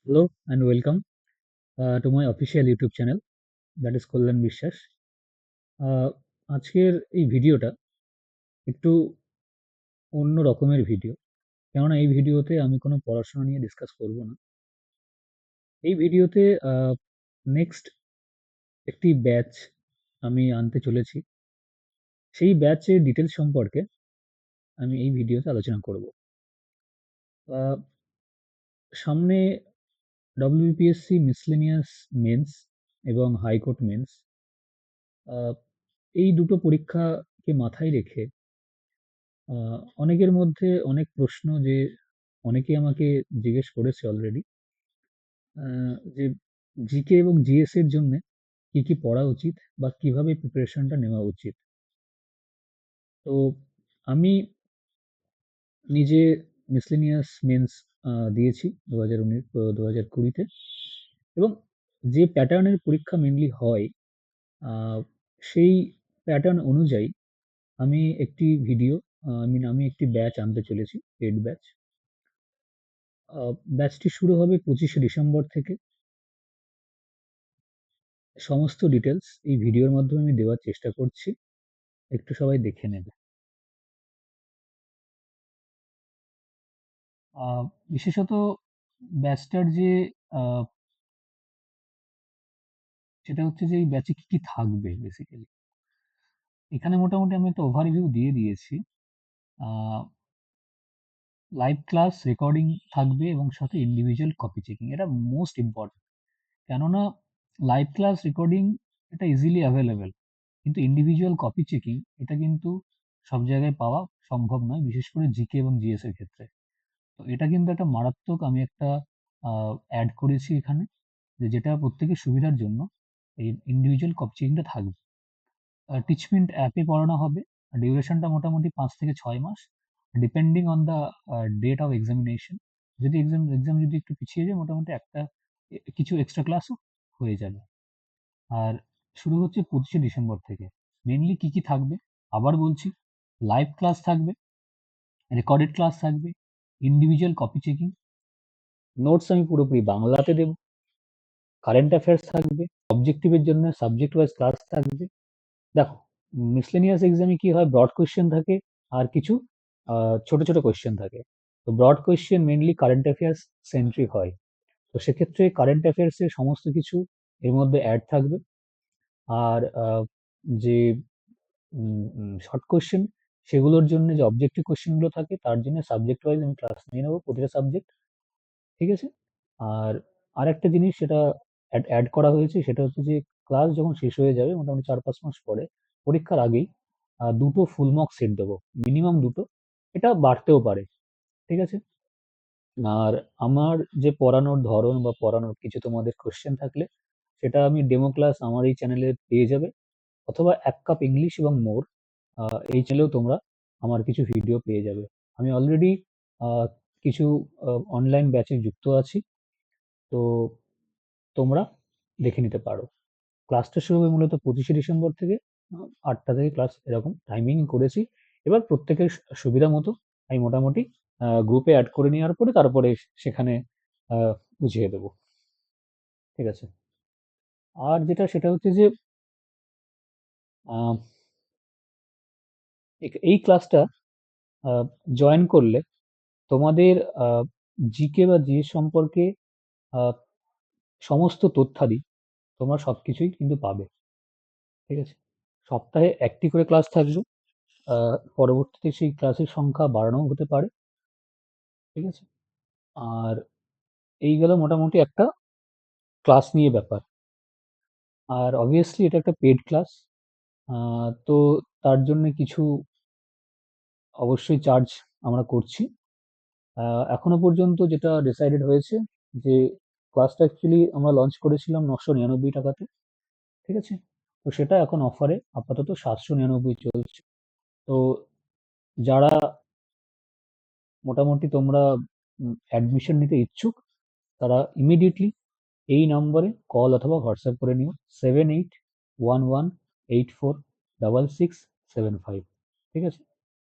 Hello and welcome to my official YouTube channel, that is Kollan Bishwas. আহ, আজকের এই ভিডিওটা একটু অন্য রকমের ভিডিও, কেননা এই ভিডিওতে আমি কোনো পড়াশোনা নিয়ে ডিসকাস করব না। এই ভিডিওতে নেক্সট একটি ব্যাচ আমি আনতে চলেছি, সেই ব্যাচের ডিটেলস সম্পর্কে আমি এই ভিডিওতে আলোচনা করব। আহ, সামনে ডব্লিউপিএসসি মিসলেনিয়াস মেন্স এবং হাইকোর্ট মেন্স, এই দুটো পরীক্ষাকে মাথায় রেখে অনেকের মধ্যে অনেক প্রশ্ন, যে অনেকেই আমাকে জিজ্ঞেস করেছে অলরেডি, যে জিকে এবং জিএস এর জন্য কি কি পড়া উচিত বা কিভাবে প্রিপারেশনটা নেওয়া উচিত। তো আমি নিজে মিসলেনিয়াস মেন্স দিয়েছি 2019-2020-তে, এবং যে প্যাটার্নের পরীক্ষা মেনলি হয়, আহ, সেই প্যাটার্ন অনুযায়ী আমি একটি ভিডিও, আমি একটি ব্যাচ আনতে চলেছি, পেড ব্যাচ। ব্যাচটি শুরু হবে 25শে ডিসেম্বর থেকে। সমস্ত ডিটেলস এই ভিডিওর মাধ্যমে আমি দেওয়ার চেষ্টা করছি, একটু সবাই দেখে নেবে। বিশেষত ব্যাচটার যে আহ, সেটা হচ্ছে যে এই ব্যাচে কি কি থাকবে বেসিক্যালি। এখানে মোটামুটি আমি একটা ওভারভিউ দিয়ে দিয়েছি। লাইভ ক্লাস রেকর্ডিং থাকবে এবং সাথে ইন্ডিভিজুয়াল কপি চেকিং, এটা মোস্ট ইম্পর্টেন্ট। কেননা লাইভ ক্লাস রেকর্ডিং এটা ইজিলি অ্যাভেলেবেল, কিন্তু ইন্ডিভিজুয়াল কপি চেকিং এটা কিন্তু সব জায়গায় পাওয়া সম্ভব নয়, বিশেষ করে জিকে এবং জিএস এর ক্ষেত্রে। তো এটা কিন্তু একটা মারাত্মক, আমি একটা অ্যাড করেছি এখানে, যেটা প্রত্যেকের সুবিধার জন্য এই ইন্ডিভিজুয়াল কপি চেকিংটা থাকবে। টিচমেন্ট অ্যাপে পড়ানো হবে। ডিউরেশনটা মোটামুটি 5 থেকে 6 মাস, depending on the date of examination. যদি এক্সাম যদি একটু পিছিয়ে যায়, মোটামুটি একটা কিছু এক্সট্রা ক্লাসও হয়ে যাবে। আর শুরু হচ্ছে 25শে ডিসেম্বর থেকে। মেনলি কি কি থাকবে আবার বলছি: লাইভ ক্লাস থাকবে, রেকর্ডেড ক্লাস থাকবে, ইন্ডিভিজুয়াল কপি চেকিং, নোটস আমি পুরোপুরি বাংলাতে দেব, কারেন্ট অ্যাফেয়ার্স থাকবে, অবজেক্টিভের জন্য সাবজেক্ট ওয়াইজ ক্লাস থাকবে। দেখো, মিসলেনিয়াস এক্সামে কি হয়, ব্রড কোয়েশ্চেন থাকে আর কিছু ছোট ছোট কোয়েশ্চেন থাকে। তো broad question mainly current affairs centric হয়। তো সেক্ষেত্রে কারেন্ট অ্যাফেয়ার্সের সমস্ত কিছু এর মধ্যে অ্যাড থাকবে। আর যে শর্ট কোয়েশ্চেন, সেগুলোর জন্য যে অবজেক্টিভ কোয়েশ্চেনগুলো থাকে তার জন্য সাবজেক্ট ওয়াইজ আমি ক্লাস নিয়ে নেবো প্রতিটা সাবজেক্ট। ঠিক আছে? আর আরেকটা জিনিস সেটা অ্যাড করা হয়েছে, সেটা হচ্ছে যে ক্লাস যখন শেষ হয়ে যাবে মোটামুটি 4-5 মাস পরে, পরীক্ষার আগেই দুটো ফুল মার্ক সেট দেবো, মিনিমাম দুটো, এটা বাড়তেও পারে। ঠিক আছে? আর আমার যে পড়ানোর ধরন বা পড়ানোর কিছু তোমাদের কোশ্চেন থাকলে, সেটা আমি ডেমো ক্লাস আমার এই চ্যানেলে পেয়ে যাবে, অথবা এক কাপ ইংলিশ এবং মোর, এই চ্যানেলেও তোমরা আমার কিছু ভিডিও পেয়ে যাবে। আমি অলরেডি কিছু অনলাইন ব্যাচে যুক্ত আছি, তো তোমরা দেখে নিতে পারো। ক্লাসটা শুরু হবে মূলত 25শে ডিসেম্বর থেকে। 8টা থেকে ক্লাস, এরকম টাইমিং করেছি। এবার প্রত্যেকের সুবিধা মতো আমি মোটামুটি গ্রুপে অ্যাড করে নেওয়ার পরে তারপরে সেখানে বুঝিয়ে দেবো। ঠিক আছে? আর যেটা সেটা হচ্ছে যে আহ, এই ক্লাসটা জয়েন করলে তোমাদের জিকে বা জিএস সম্পর্কে আহ, সমস্ত তথ্যাদি তোমরা সবকিছুই কিন্তু পাবে। ঠিক আছে? সপ্তাহে একটি করে ক্লাস থাকবে। পরবর্তীতে সেই ক্লাসের সংখ্যা বাড়ানোও হতে পারে। ঠিক আছে? আর এই গেল মোটামুটি একটা ক্লাস নিয়ে ব্যাপার। আর অবভিয়াসলি এটা একটা পেড ক্লাস, তো তার জন্য কিছু অবশ্যই চার্জ আমরা করছি। এখনো পর্যন্ত যেটা ডিসাইডেড হয়েছে, যে ক্লাসটা অ্যাকচুয়ালি আমরা লঞ্চ করেছিলাম 999 টাকাতে। ঠিক আছে? তো সেটা এখন অফারে আপাতত 799 চলছে। তো যারা মোটামুটি তোমরা অ্যাডমিশন নিতে ইচ্ছুক, তারা ইমিডিয়েটলি এই নম্বরে কল অথবা হোয়াটসঅ্যাপ করে নিও: 7811846675। ঠিক আছে?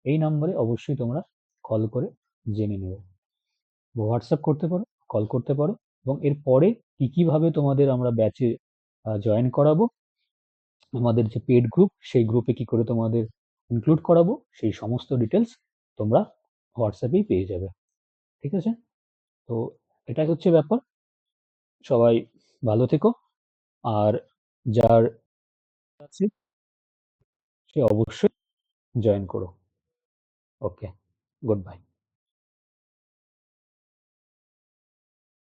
এই নম্বরে অবশ্যই তোমরা কল করে জেনে নেবে, হোয়াটসঅ্যাপ করতে পারো, কল করতে পারো। এবং এরপরে কি ভাবে তোমাদের আমরা ব্যাচে জয়েন করাবো, আমাদের যে পেড গ্রুপ সেই গ্রুপে কি করে তোমাদের ইনক্লুড করাবো, সেই সমস্ত ডিটেলস তোমরা হোয়াটসঅ্যাপেই পেয়ে যাবে। ঠিক আছে? তো এটাই হচ্ছে ব্যাপার। সবাই ভালো থেকো। আর যার আছে সে অবশ্যই জয়েন করো। ওকে, গুড বাই।